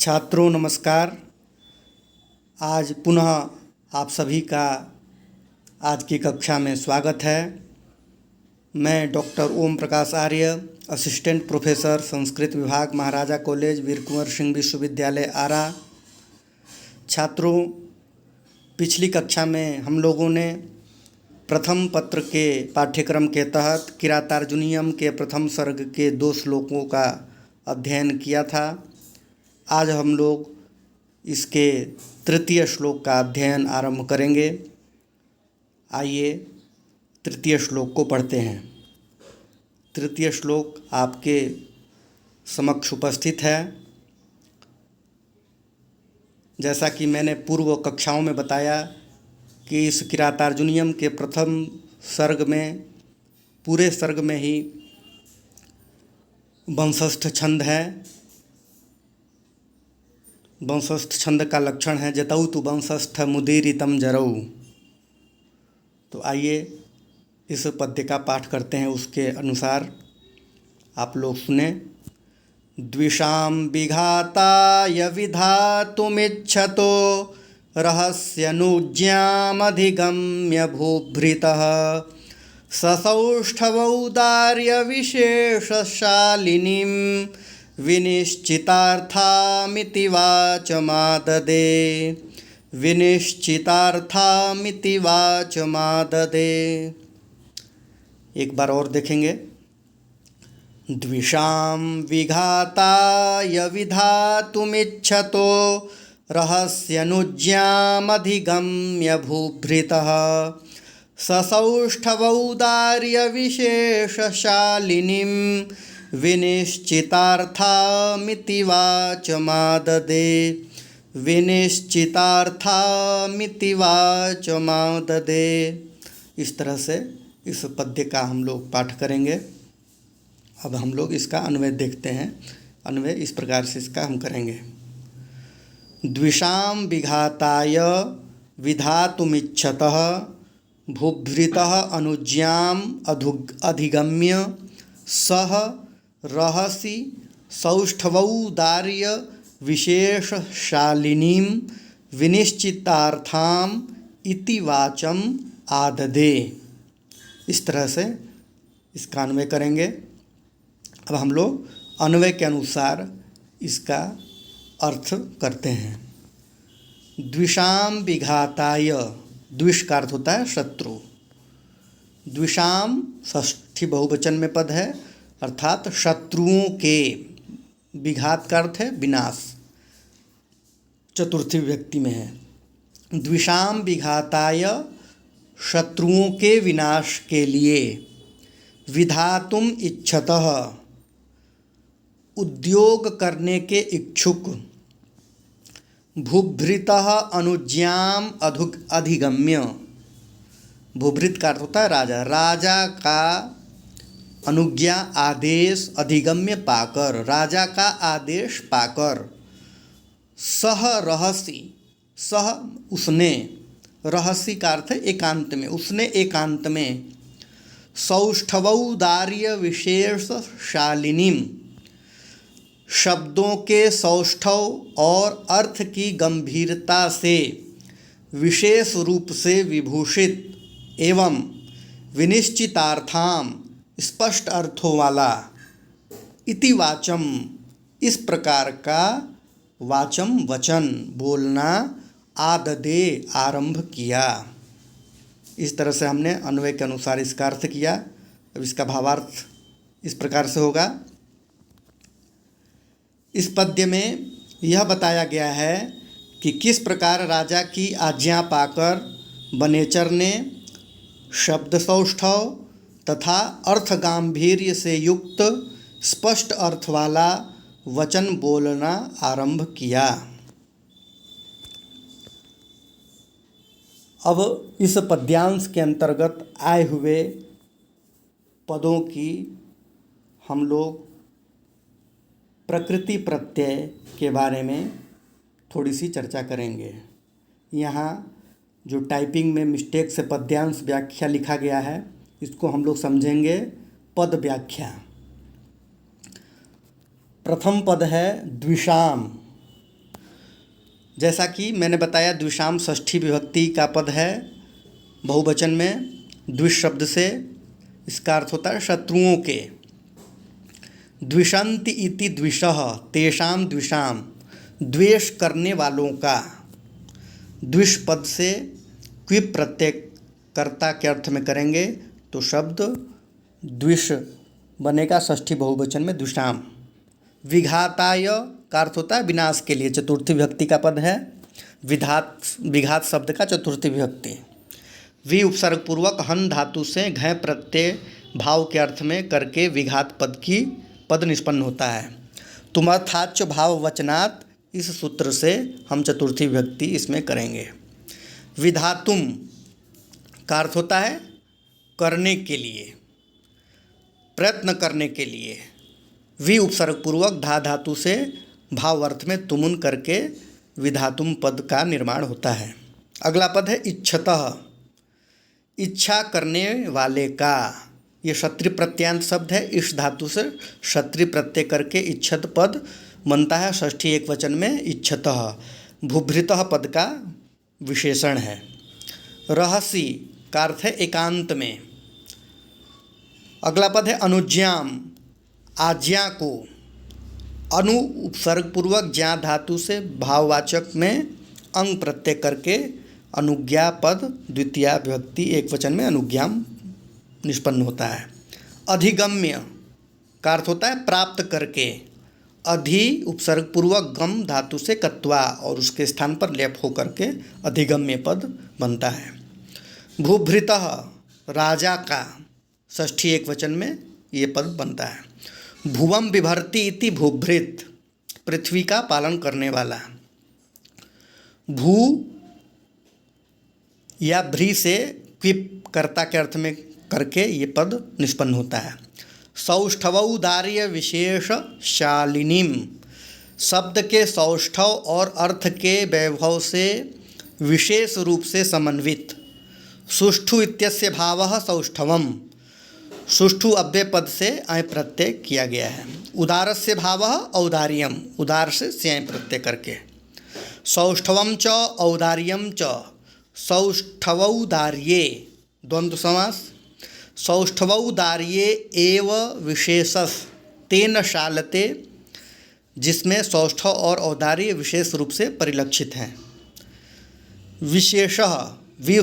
छात्रों नमस्कार। आज पुनः आप सभी का आज की कक्षा में स्वागत है। मैं डॉक्टर ओम प्रकाश आर्य, असिस्टेंट प्रोफेसर संस्कृत विभाग, महाराजा कॉलेज, वीर कुंवर सिंह विश्वविद्यालय आरा। छात्रों, पिछली कक्षा में हम लोगों ने प्रथम पत्र के पाठ्यक्रम के तहत किरातार्जुनीयम के प्रथम सर्ग के 2 श्लोकों का अध्ययन किया था। आज हम लोग इसके तृतीय श्लोक का अध्ययन आरंभ करेंगे। आइए तृतीय श्लोक को पढ़ते हैं। तृतीय श्लोक आपके समक्ष उपस्थित है। जैसा कि मैंने पूर्व कक्षाओं में बताया कि इस किरातार्जुनीयम के प्रथम सर्ग में, पूरे सर्ग में ही वंशस्थ छंद है। वंशस्थ छंद का लक्षण है जतौ तु वंशस्थ मुदीरितम जरौ। तो आइए इस पद्य का पाठ करते हैं, उसके अनुसार आप लोग सुने। द्विषां विघाताय विधातुमिच्छतो रहस्यनुज्ञामधिगम्य भूभृतः ससौष्ठवौदार्यविशेषशालिनीं विनिश्चितार्थामिति वाचमाददे। विनिश्चितार्थामिति वाचमाददे। एक बार और देखेंगे। द्विषां विघाताय विधातुमिच्छतो रहस्यनुज्ञामधिगम्य भूभृतः ससौष्ठवौदार्यविशेषशालिनीं विनिश्चितार्थामिति वाचमाददे। विनिश्चितार्थामिति वाचमाददे। इस तरह से इस पद्य का हम लोग पाठ करेंगे। अब हम लोग इसका अन्वय देखते हैं। अन्वय इस प्रकार से इसका हम करेंगे। द्विषां विघाताय विधातुमिच्छतः भूभृतः अनुज्ञाम् अधिगम्य सह रहसि सौष्ठवौदार्य विशेषशालिनीं विनिश्चितार्थाम इति वाचम आददे। इस तरह से इसका अन्वय करेंगे। अब हम लोग अन्वय के अनुसार इसका अर्थ करते हैं। द्विषां विघाताय, द्विष का अर्थ होता है शत्रु। द्विषां षष्ठी बहुवचन में पद है, अर्थात शत्रुओं के। विघात का अर्थ है विनाश, चतुर्थी विभक्ति में है। द्विषां विघाताय, शत्रुओं के विनाश के लिए। विधातुम इच्छतः, उद्योग करने के इच्छुक। भूभृतः अनुज्ञाम अधिगम्य। भूभृत का अर्थ होता है राजा। राजा का अनुज्ञा, आदेश, अधिगम्य पाकर, राजा का आदेश पाकर। सह रहसि, सह उसने, रहसि का अर्थ है एकांत में, उसने एकांत में। सौष्ठवौदार्य विशेषशालिनीं, शब्दों के सौष्ठव और अर्थ की गंभीरता से विशेष रूप से विभूषित एवं विनिश्चितार्थाम, स्पष्ट अर्थों वाला। इति वाचम, इस प्रकार का वाचम वचन बोलना। आददे, आरंभ किया। इस तरह से हमने अन्वय के अनुसार इसका अर्थ किया। अब इसका भावार्थ इस प्रकार से होगा। इस पद्य में यह बताया गया है कि किस प्रकार राजा की आज्ञा पाकर वनेचर ने शब्द सौष्ठव तथा अर्थ गांभीर्य से युक्त स्पष्ट अर्थ वाला वचन बोलना आरंभ किया। अब इस पद्यांश के अंतर्गत आए हुए पदों की हम लोग प्रकृति प्रत्यय के बारे में थोड़ी सी चर्चा करेंगे। यहाँ जो टाइपिंग में मिस्टेक से पद्यांश व्याख्या लिखा गया है, इसको हम लोग समझेंगे पद व्याख्या। प्रथम पद है द्विषाम, जैसा कि मैंने बताया, द्विषाम षष्ठी विभक्ति का पद है बहुवचन में। द्विष शब्द से इसका अर्थ होता है शत्रुओं के। द्विषन्ति इति द्विषः तेषां द्विषाम, द्वेष करने वालों का। द्विष पद से क्विप प्रत्यय कर्ता के अर्थ में करेंगे तो शब्द द्विष बनेगा षष्ठी बहुवचन में द्विषाम। विघाताय का अर्थ होता है विनाश के लिए, चतुर्थी विभक्ति का पद है। विघात शब्द का चतुर्थी विभक्ति। वि उपसर्ग पूर्वक हन धातु से घय प्रत्यय भाव के अर्थ में करके विघात पद निष्पन्न होता है। तुमर्थाच भाव वचनात्, इस सूत्र से हम चतुर्थी विभक्ति इसमें करेंगे। विधातुम का अर्थ होता है करने के लिए, प्रयत्न करने के लिए। वि उपसर्ग पूर्वक धा धातु से भाव अर्थ में तुमुन करके विधातुम पद का निर्माण होता है। अगला पद है इच्छतः, इच्छा करने वाले का। ये क्षत्रिय प्रत्ययान्त शब्द है। इस धातु से क्षत्रिय प्रत्यय करके इच्छत पद बनता है षष्ठी एक वचन में इच्छतः। भूभृतः पद का विशेषण है। रहसी का अर्थ है एकांत में। अगला पद है अनुज्ञाम, आज्ञा को। अनु उपसर्ग पूर्वक ज्ञा धातु से भाववाचक में अंग प्रत्यय करके अनुज्ञा पद द्वितीया विभक्ति एक वचन में अनुज्ञाम निष्पन्न होता है। अधिगम्य का अर्थ होता है प्राप्त करके। अधि उपसर्ग पूर्वक गम धातु से कत्वा और उसके स्थान पर लेप होकर के अधिगम्य पद बनता है। भूभृतः राजा का, षष्ठी एक वचन में ये पद बनता है। भुवम बिभर्ति इति भूभृत, पृथ्वी का पालन करने वाला। भू या भ्री से क्विप कर्ता के अर्थ में करके ये पद निष्पन्न होता है। सौष्ठवौदार्य विशेष शालिनीम, शब्द के सौष्ठव और अर्थ के वैभव से विशेष रूप से समन्वित। सुष्ठु इत्यस्य भावः सौष्ठवम, सुष्ठु अव्यय पद से आय प्रत्यय किया गया है। उदारस्य भावः औदार्यम, उदार से स्याय प्रत्यय करके। सौष्ठवम च औदार्यम च, सौष्ठवौदार्ये द्वंद्व समास। सौष्ठवौदार्ये एव विशेषस तेन शालते, जिसमें सौष्ठव और औदार्य विशेष रूप से परिलक्षित हैं। विशेषः वि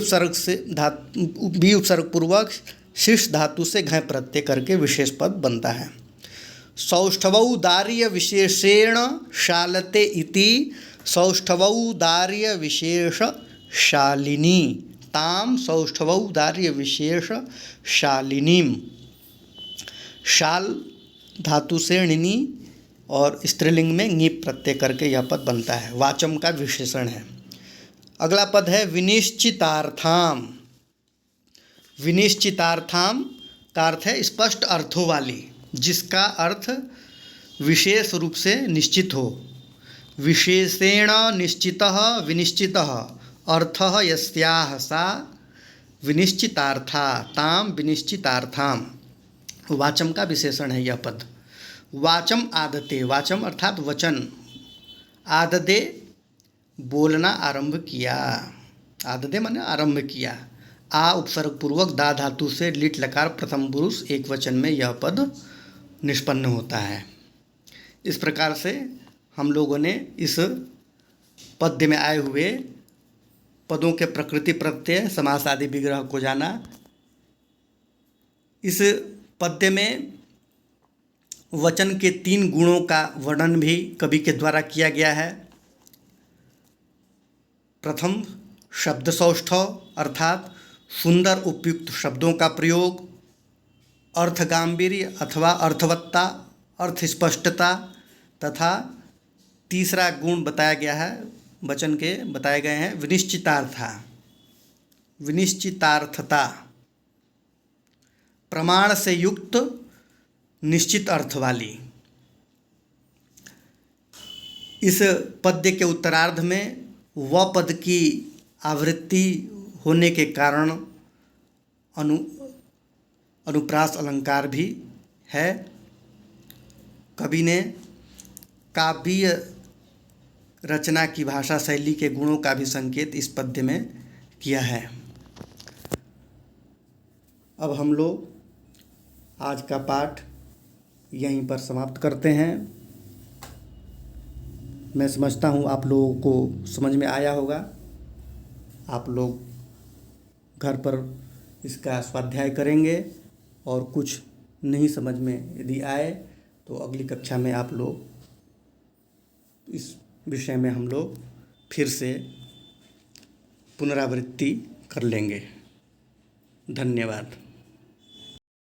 उपसर्ग पूर्वक शीर्ष धातु से घय प्रत्यय करके विशेष पद बनता है। सौष्ठवौदार्य विशेषेण शालते इति सौष्ठवौदार्य विशेष शालिनी, ताम सौष्ठवौदार्य विशेष शालिनीम। शाल धातु से णिनी और स्त्रीलिंग में ङी प्रत्यय करके यह पद बनता है। वाचम का विशेषण है। अगला पद है विनिश्चितार्थाम। विनिश्चितार्थाम का अर्थ है स्पष्ट अर्थों वाली, जिसका अर्थ विशेष रूप से निश्चित हो। विशेषेण निश्चितः विनिश्चितः अर्थः यस्याः सा विनिश्चितार्था ताम विनिश्चितार्थाम। वाचम का विशेषण है यह पद। वाचम आदते, वाचम अर्थात वचन। आददे बोलना आरंभ किया, आददे माने आरंभ किया। आ उपसर्ग पूर्वक दा धातु से लिट लकार प्रथम पुरुष एक वचन में यह पद निष्पन्न होता है। इस प्रकार से हम लोगों ने इस पद्य में आए हुए पदों के प्रकृति प्रत्यय समास आदि विग्रह को जाना। इस पद्य में वचन के 3 गुणों का वर्णन भी कवि के द्वारा किया गया है। प्रथम शब्द सौष्ठव अर्थात सुंदर उपयुक्त शब्दों का प्रयोग, अर्थ गांभीर्य अथवा अर्थवत्ता, अर्थ स्पष्टता, तथा तीसरा गुण बताया गया है, वचन के बताए गए हैं विनिश्चितार्था, विनिश्चितार्थता, प्रमाण से युक्त निश्चित अर्थ वाली। इस पद्य के उत्तरार्ध में व पद की आवृत्ति होने के कारण अनुप्रास अलंकार भी है। कवि ने काव्य रचना की भाषा शैली के गुणों का भी संकेत इस पद्य में किया है। अब हम लोग आज का पाठ यहीं पर समाप्त करते हैं। मैं समझता हूँ आप लोगों को समझ में आया होगा। आप लोग घर पर इसका स्वाध्याय करेंगे और कुछ नहीं समझ में यदि आए तो अगली कक्षा में आप लोग इस विषय में हम लोग फिर से पुनरावृत्ति कर लेंगे। धन्यवाद।